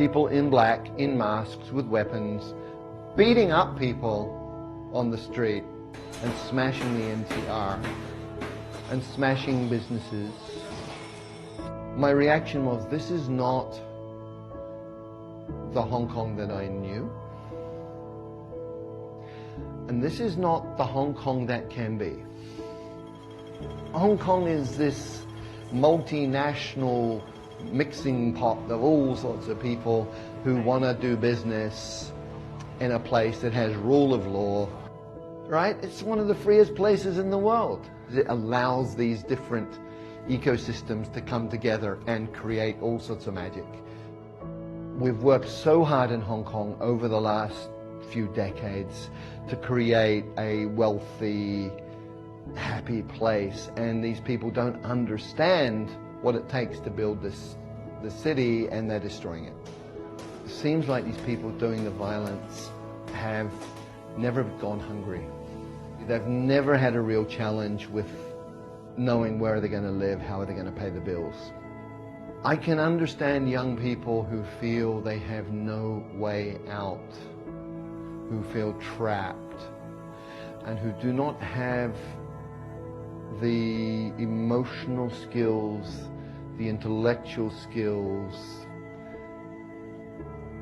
people in black, in masks, with weapons, beating up people on the street and smashing the NCR and smashing businesses. My reaction was, this is not the Hong Kong that I knew. And this is not the Hong Kong that can be. Hong Kong is this multinational mixing pot of all sorts of people who want to do business in a place that has rule of law, right? It's one of the freest places in the world. It allows these different ecosystems to come together and create all sorts of magic. We've worked so hard in Hong Kong over the last few decades to create a wealthy, happy place, and these people don't understand what it takes to build the city, and they're destroying it. It seems like these people doing the violence have never gone hungry. They've never had a real challenge with knowing where they're going to live, how are they going to pay the bills. I can understand young people who feel they have no way out, who feel trapped, and who do not have the emotional skills, the intellectual skills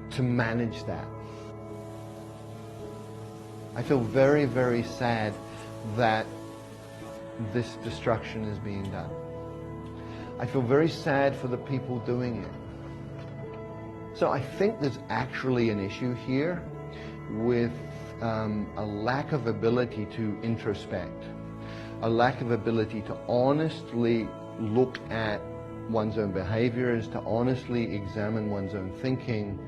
to manage that. I feel very, very sad that this destruction is being done. I feel very sad for the people doing it. So I think there's actually an issue here with a lack of ability to introspect, a lack of ability to honestly look at one's own behaviors, to honestly examine one's own thinking.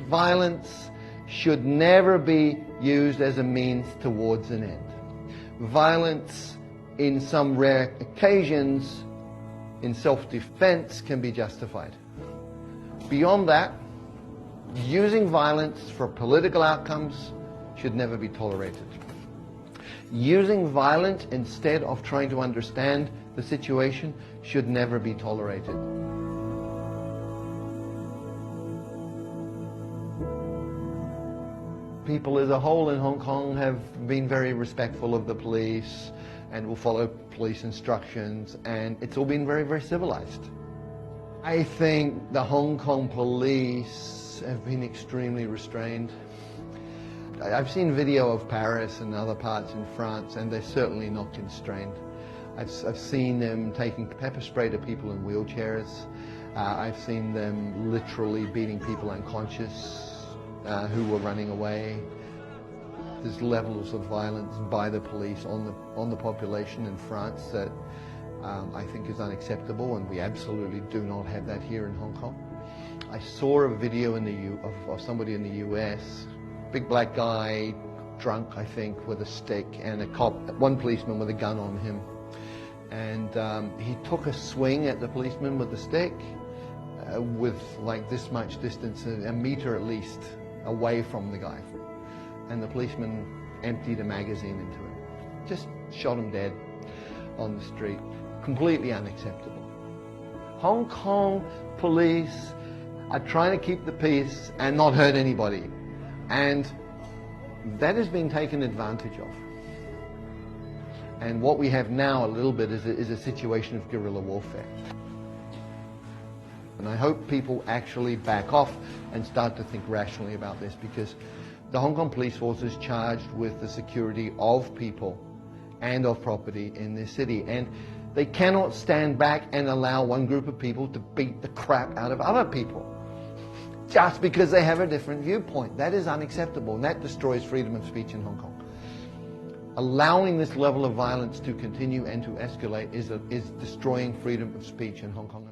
Violence should never be used as a means towards an end. Violence, in some rare occasions, in self-defense, can be justified. Beyond that, using violence for political outcomes should never be tolerated. Using violence instead of trying to understand the situation should never be tolerated. People as a whole in Hong Kong have been very respectful of the police and will follow police instructions, and it's all been very, very civilized. I think the Hong Kong police have been extremely restrained. I've seen video of Paris and other parts in France, and they're certainly not constrained. I've seen them taking pepper spray to people in wheelchairs. I've seen them literally beating people unconscious who were running away. There's levels of violence by the police on the population in France that I think is unacceptable, and we absolutely do not have that here in Hong Kong. I saw a video of somebody in the US, big black guy, drunk I think, with a stick, and one policeman with a gun on him. And he took a swing at the policeman with the stick with like this much distance, a meter at least, away from the guy. And the policeman emptied a magazine into him. Just shot him dead on the street. Completely unacceptable. Hong Kong police are trying to keep the peace and not hurt anybody. And that is being taken advantage of. And what we have now a little bit is a situation of guerrilla warfare. And I hope people actually back off and start to think rationally about this, because the Hong Kong police force is charged with the security of people and of property in this city. And they cannot stand back and allow one group of people to beat the crap out of other people just because they have a different viewpoint. That is unacceptable, and that destroys freedom of speech in Hong Kong. Allowing this level of violence to continue and to escalate is destroying freedom of speech in Hong Kong.